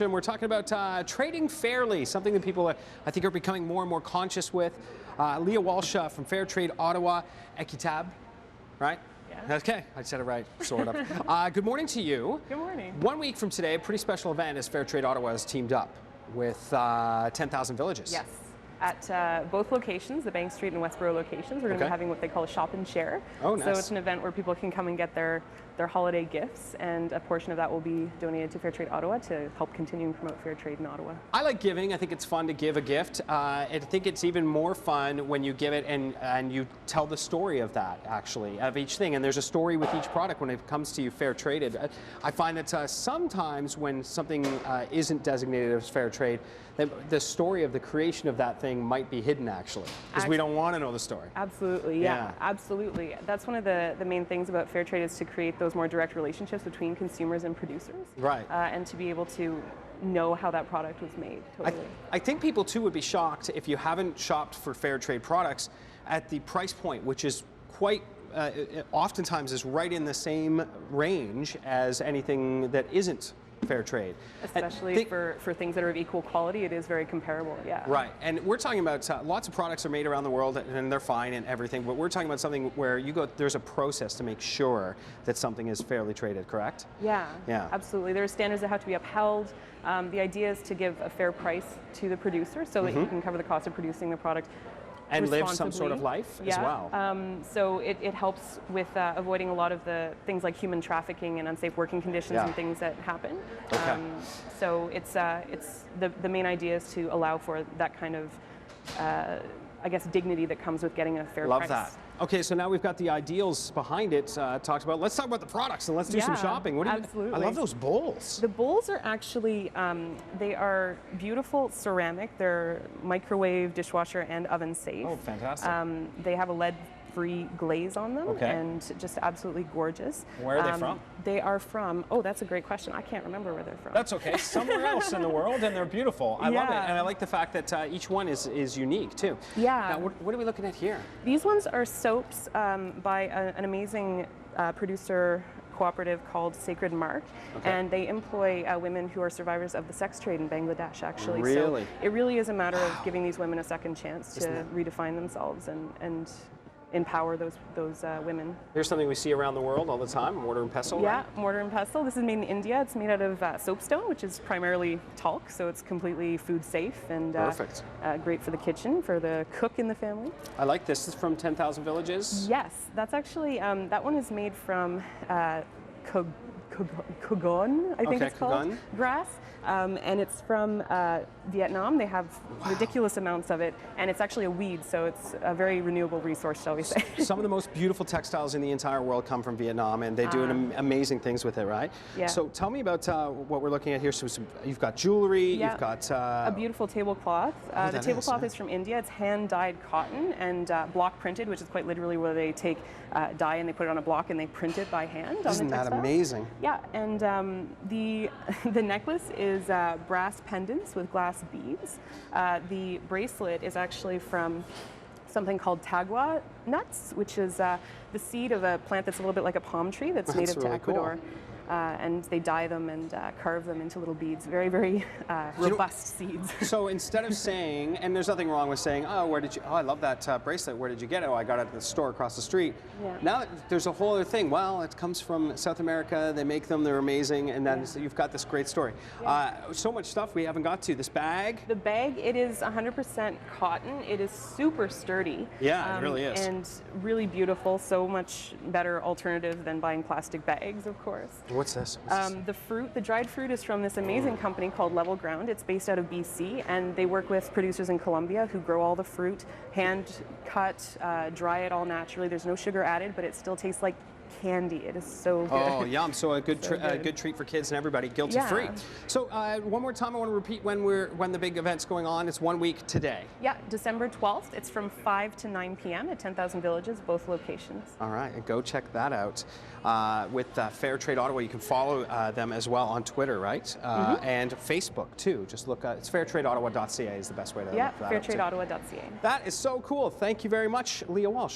And we're talking about trading fairly, something that people, I think, are becoming more and more conscious with. Leah Walsh from Trade Ottawa, Equitable, right? Yeah. Okay, I said it right, sort of. Good morning to you. Good morning. 1 week from today, a pretty special event as Trade Ottawa has teamed up with 10,000 villages. Yes. At both locations, the Bank Street and Westboro locations, we're going to be having what they call a shop and share. Oh, nice. So it's an event where people can come and get their holiday gifts, and a portion of that will be donated to Trade Ottawa to help continue and promote fair trade in Ottawa. I like giving. I think it's fun to give a gift. I think it's even more fun when you give it and you tell the story of that, actually, of each thing. And there's a story with each product when it comes to you fair traded. I find that sometimes when something isn't designated as fair trade, the story of the creation of that thing might be hidden, actually, because we don't want to know the story. Absolutely, yeah, absolutely. That's one of the main things about fair trade, is to create those more direct relationships between consumers and producers. Right. And to be able to know how that product was made, totally. I think people, too, would be shocked if you haven't shopped for fair trade products at the price point, which is quite oftentimes is right in the same range as anything that isn't fair trade. Especially for things that are of equal quality, it is very comparable, yeah. Right, and we're talking about lots of products are made around the world and they're fine and everything, but we're talking about something where there's a process to make sure that something is fairly traded, correct? Yeah, absolutely. There are standards that have to be upheld. The idea is to give a fair price to the producer so that you can cover the cost of producing the product and live some sort of life as well. So it helps with avoiding a lot of the things like human trafficking and unsafe working conditions and things that happen. Okay. So it's the main idea is to allow for that kind of I guess dignity that comes with getting a fair price. Love that. Okay, so now we've got the ideals behind it talked about. Let's talk about the products and let's do some shopping. Absolutely. I love those bowls. The bowls are actually, they are beautiful ceramic. They're microwave, dishwasher, and oven safe. Oh, fantastic. They have a lead-free glaze on them, and just absolutely gorgeous. Where are they from? They are from, oh, that's a great question. I can't remember where they're from. That's okay. Somewhere else in the world, and they're beautiful. I love it, and I like the fact that each one is unique, too. Yeah. Now, what are we looking at here? These ones are soaps by an amazing producer cooperative called Sacred Mark, and they employ women who are survivors of the sex trade in Bangladesh, actually. Really? So it really is a matter of giving these women a second chance to redefine themselves and empower those women. Here's something we see around the world all the time, mortar and pestle. Yeah, right? mortar and pestle. This is made in India. It's made out of soapstone, which is primarily talc, so it's completely food safe and great for the kitchen, for the cook in the family. I like this. This is from 10,000 Villages? Yes, that's actually, that one is made from Kogon, I think it's called, grass. And it's from Vietnam. They have ridiculous amounts of it, and it's actually a weed, so it's a very renewable resource, shall we say. Some of the most beautiful textiles in the entire world come from Vietnam, and they do amazing things with it, right? Yeah. So tell me about what we're looking at here. So you've got jewelry, you've got... a beautiful tablecloth. The tablecloth is from India. It's hand-dyed cotton and block printed, which is quite literally where they take dye and they put it on a block and they print it by hand on the textile. Isn't that amazing? Yeah, and the necklace is brass pendants with glass beads. The bracelet is actually from something called tagua nuts, which is the seed of a plant that's a little bit like a palm tree that's native to Ecuador. Cool. And they dye them and carve them into little beads. Very, very robust seeds. So instead of saying, and there's nothing wrong with saying, oh, I love that bracelet, where did you get it? Oh, I got it at the store across the street. Yeah. Now there's a whole other thing. Well, it comes from South America, they make them, they're amazing, and then you've got this great story. Yeah. So much stuff we haven't got to. This bag? The bag, it is 100% cotton. It is super sturdy. Yeah, it really is. And really beautiful, so much better alternative than buying plastic bags, of course. What's this? The dried fruit is from this amazing company called Level Ground. It's based out of BC, and they work with producers in Colombia who grow all the fruit, hand cut, dry it all naturally. There's no sugar added, but it still tastes like candy. It is so good. Oh, yum. So a good treat for kids and everybody, guilty-free. Yeah. So one more time, I want to repeat when the big event's going on. It's 1 week today. Yeah, December 12th. It's from 5 to 9 p.m. at 10,000 Villages, both locations. All right, and go check that out. With Fair Trade Ottawa, you can follow them as well on Twitter, right? And Facebook, too. Just look at it's fairtradeottawa.ca is the best way to look that up. Yeah, fairtradeottawa.ca. That is so cool. Thank you very much, Leah Walsh.